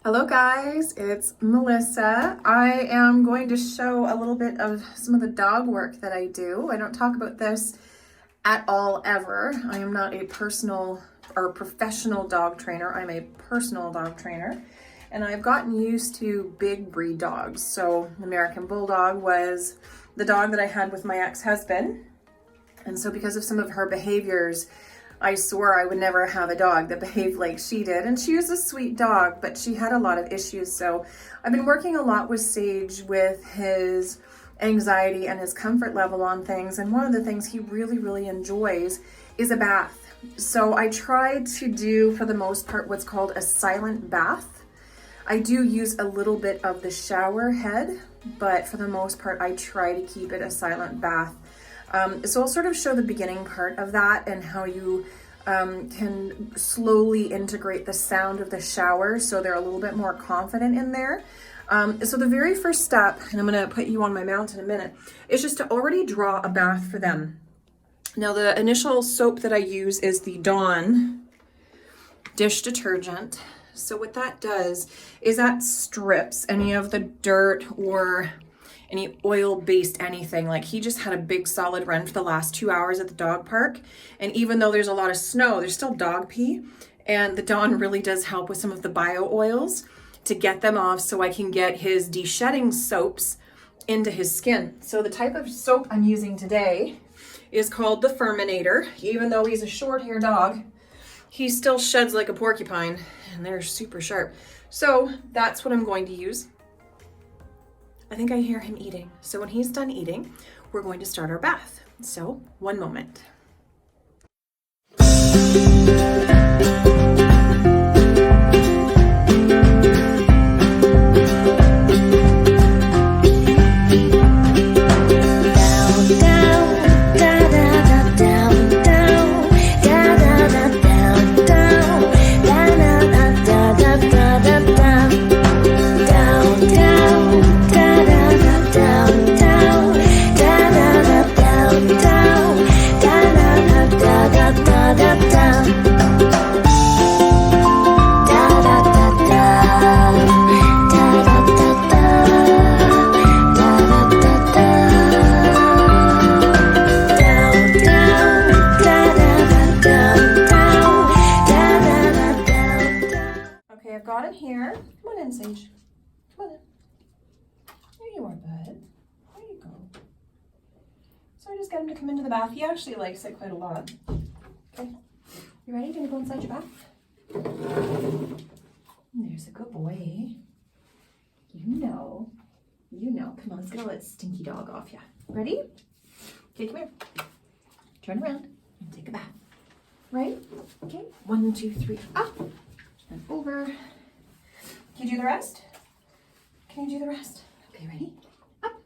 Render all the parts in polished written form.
Hello guys, it's Melissa. I am going to show a little bit of some of the dog work that I do. I don't talk about this at all ever. I am not a personal or professional dog trainer. I'm a personal dog trainer. And I've gotten used to big breed dogs. So American Bulldog was the dog that I had with my ex-husband. And so because of some of her behaviors, I swore I would never have a dog that behaved like she did. And she was a sweet dog, but she had a lot of issues. So I've been working a lot with Sage with his anxiety and his comfort level on things. And one of the things he really enjoys is a bath. So I try to do, for the most part, what's called a silent bath. I do use a little bit of the shower head, but for the most part, I try to keep it a silent bath. So I'll sort of show the beginning part of that and how you can slowly integrate the sound of the shower so they're a little bit more confident in there. So the very first step, and I'm gonna put you on my mount in a minute, is just to already draw a bath for them. Now the initial soap that I use is the Dawn dish detergent. So what that does is that strips any of the dirt or any oil-based anything. Like he just had a big solid run for the last 2 hours at the dog park. And even though there's a lot of snow, there's still dog pee. And the Dawn really does help with some of the bio oils to get them off so I can get his de-shedding soaps into his skin. So the type of soap I'm using today is called the Furminator. Even though he's a short hair dog, he still sheds like a porcupine and they're super sharp. So that's what I'm going to use. I think I hear him eating. So when he's done eating, we're going to start our bath. So, one moment. I've got him here. Come on in, Sage. Come on in. There you are, bud. There you go. So I just got him to come into the bath. He actually likes it quite a lot. Okay. You ready? Gonna go inside your bath? There's a good boy. You know. Come on, let's get all that stinky dog off ya. Ready? Okay, come here. Turn around and take a bath. Right? Okay. 1, 2, 3. Up. And over. Can you do the rest? Can you do the rest? Okay, ready? Up.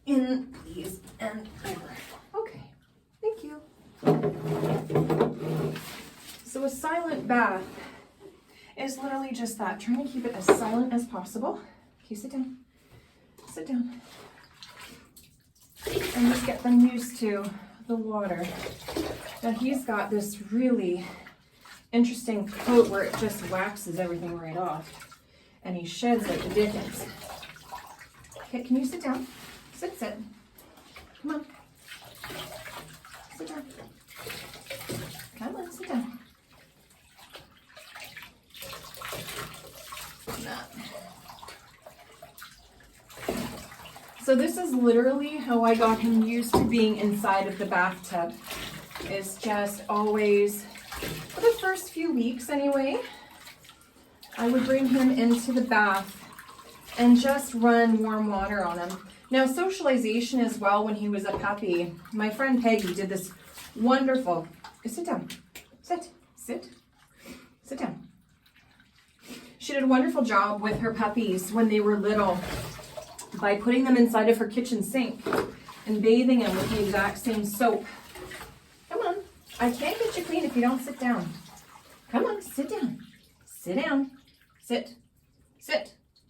In, please, and over. Okay, thank you. So a silent bath is literally just that, trying to keep it as silent as possible. Okay, sit down. Sit down. And just get them used to the water. Now he's got this really interesting coat where it just waxes everything right off. And he sheds like the dickens. Okay, can you sit down? Sit. Come on. Sit down. Come on, sit down. So this is literally how I got him used to being inside of the bathtub. Is just always, for the first few weeks anyway, I would bring him into the bath and just run warm water on him. Now socialization as well when he was a puppy. My friend Peggy did this wonderful, sit down, sit down. She did a wonderful job with her puppies when they were little by putting them inside of her kitchen sink and bathing them with the exact same soap. Come on, I can't get you clean if you don't sit down. Come on, sit down. Sit down. Sit.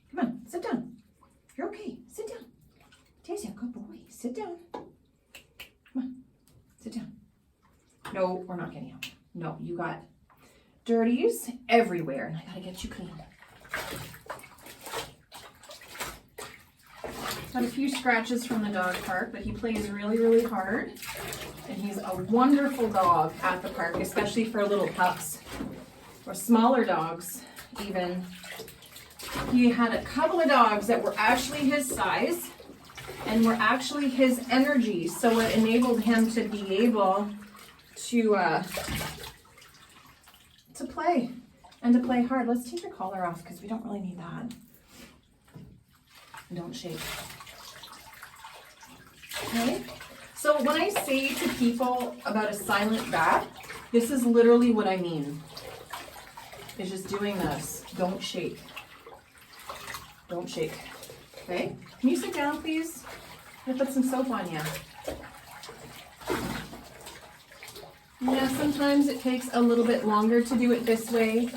Come on, sit down. You're okay. Sit down. Daisy, good boy. Sit down. Come on, sit down. No, we're not getting out. No, you got dirties everywhere, and I gotta get you clean. Had a few scratches from the dog park, but he plays really, really hard. And he's a wonderful dog at the park, especially for little pups or smaller dogs even. He had a couple of dogs that were actually his size and were actually his energy, so it enabled him to be able to play and to play hard. Let's take your collar off because we don't really need that. Don't shake. Okay, so when I say to people about a silent bath, this is literally what I mean. It's just doing this. Don't shake. Don't shake. Okay, can you sit down, please? I'm gonna put some soap on you. Yeah, sometimes it takes a little bit longer to do it this way,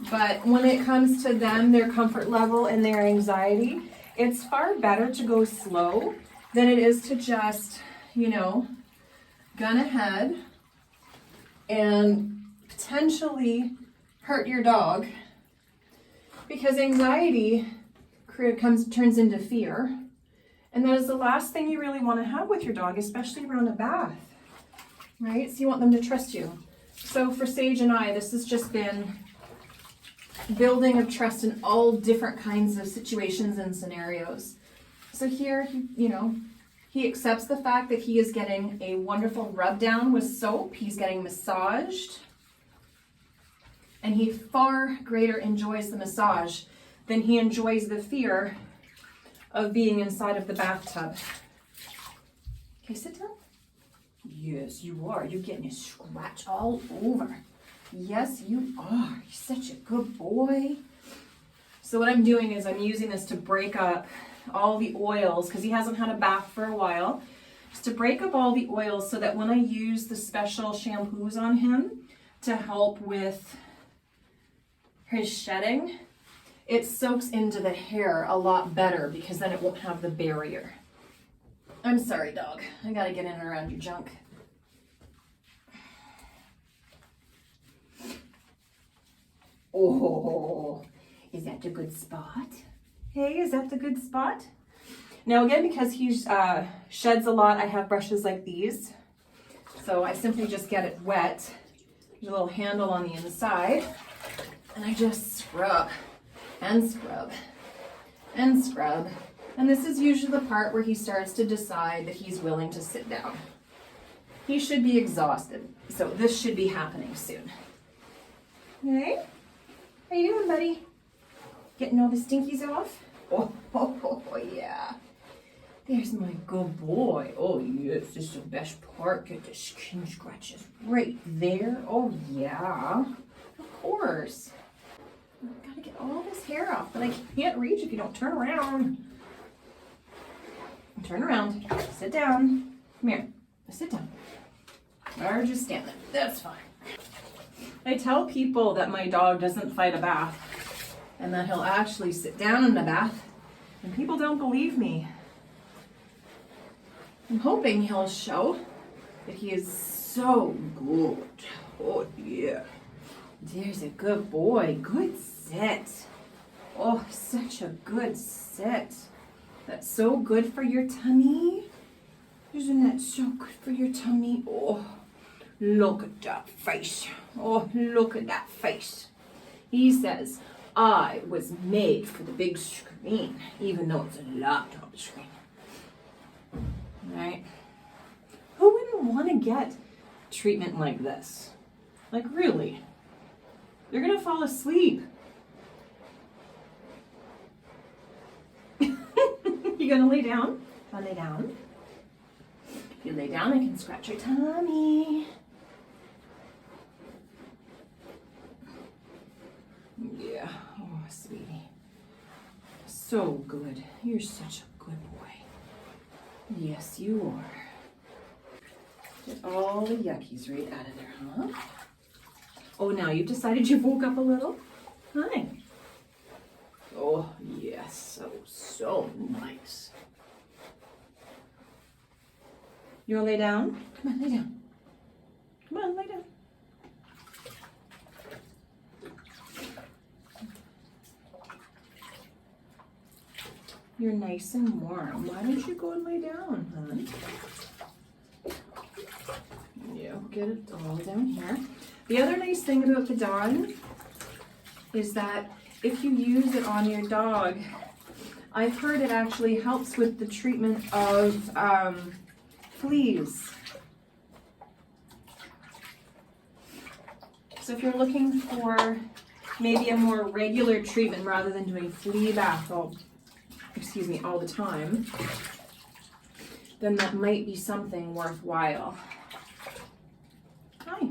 but when it comes to them, their comfort level and their anxiety, it's far better to go slow than it is to just, you know, gun ahead and potentially hurt your dog, because anxiety turns into fear, and that is the last thing you really want to have with your dog, especially around a bath, right? So you want them to trust you. So for Sage and I, this has just been building of trust in all different kinds of situations and scenarios. So here, you know, he accepts the fact that he is getting a wonderful rub down with soap. He's getting massaged. And he far greater enjoys the massage than he enjoys the fear of being inside of the bathtub. Okay, sit down. Yes, you are. You're getting a scratch all over. Yes, you are. You're such a good boy. So what I'm doing is I'm using this to break up all the oils, because he hasn't had a bath for a while, just to break up all the oils so that when I use the special shampoos on him to help with his shedding, it soaks into the hair a lot better, because then it won't have the barrier. I'm sorry, dog. I gotta get in and around your junk. Oh, is that a good spot? Hey, is that the good spot? Now again, because he sheds a lot, I have brushes like these. So I simply just get it wet. There's a little handle on the inside. And I just scrub and scrub and scrub. And this is usually the part where he starts to decide that he's willing to sit down. He should be exhausted, so this should be happening soon. Okay? How you doing, buddy? Getting all the stinkies off? Oh, yeah. There's my good boy. Oh, yes, this is the best part. Get the skin scratches right there. Oh, yeah. Of course. I've got to get all this hair off, but I can't reach if you don't turn around. Turn around. Sit down. Come here. Sit down. Or just stand there. That's fine. I tell people that my dog doesn't fight a bath and that he'll actually sit down in the bath, and people don't believe me. I'm hoping he'll show that he is so good. Oh, yeah. There's a good boy. Good sit. Oh, such a good sit. That's so good for your tummy. Isn't that so good for your tummy? Oh, look at that face. Oh, look at that face. He says, I was made for the big screen, even though it's a laptop screen. Right? Who wouldn't want to get treatment like this? Like, really? You're going to fall asleep. You going to lay down? Want to lay down? If you lay down, I can scratch your tummy. Yeah. Oh, sweetie. So good. You're such a good boy. Yes, you are. Get all the yuckies right out of there, huh? Oh, now you've decided you woke up a little? Hi. Oh, yes. So nice. You want to lay down? Come on, lay down. Come on, lay down. You're nice and warm. Why don't you go and lay down, hon? You get it all down here. The other nice thing about the Dawn is that if you use it on your dog, I've heard it actually helps with the treatment of fleas. So if you're looking for maybe a more regular treatment rather than doing flea bath all the time, then that might be something worthwhile. Hi.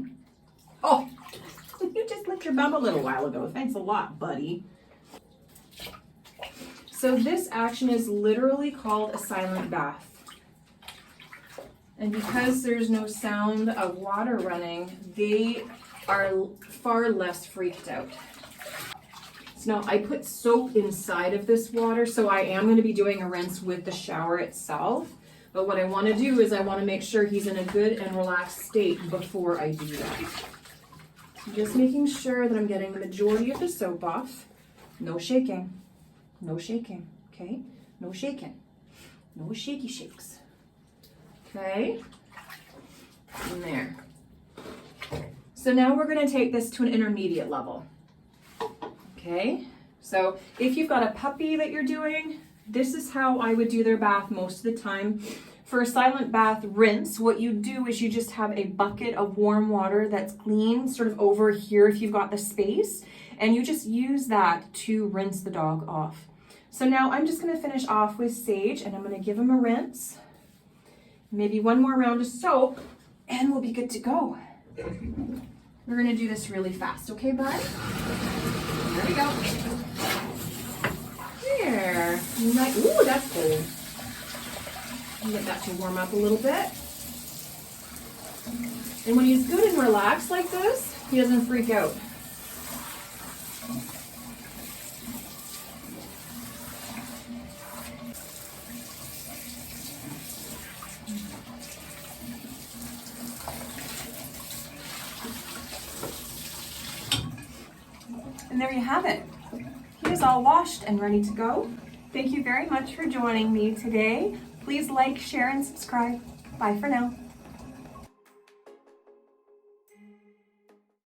Oh, you just licked your bum a little while ago. Thanks a lot, buddy. So this action is literally called a silent bath. And because there's no sound of water running, they are far less freaked out. So now I put soap inside of this water, so I am going to be doing a rinse with the shower itself. But what I want to do is I want to make sure he's in a good and relaxed state before I do that. So just making sure that I'm getting the majority of the soap off. No shaking. No shaking. Okay? No shaking. No shaky shakes. Okay? In there. So now we're going to take this to an intermediate level. Okay? So if you've got a puppy that you're doing, this is how I would do their bath most of the time. For a silent bath rinse, what you do is you just have a bucket of warm water that's clean, sort of over here if you've got the space, and you just use that to rinse the dog off. So now I'm just going to finish off with Sage, and I'm going to give him a rinse. Maybe one more round of soap, and we'll be good to go. We're going to do this really fast, okay, bud? There we go. There. Nice. Ooh, that's cold. Get that to warm up a little bit. And when he's good and relaxed like this, he doesn't freak out. And there you have it. He is all washed and ready to go. Thank you very much for joining me today. Please like, share, and subscribe. Bye for now.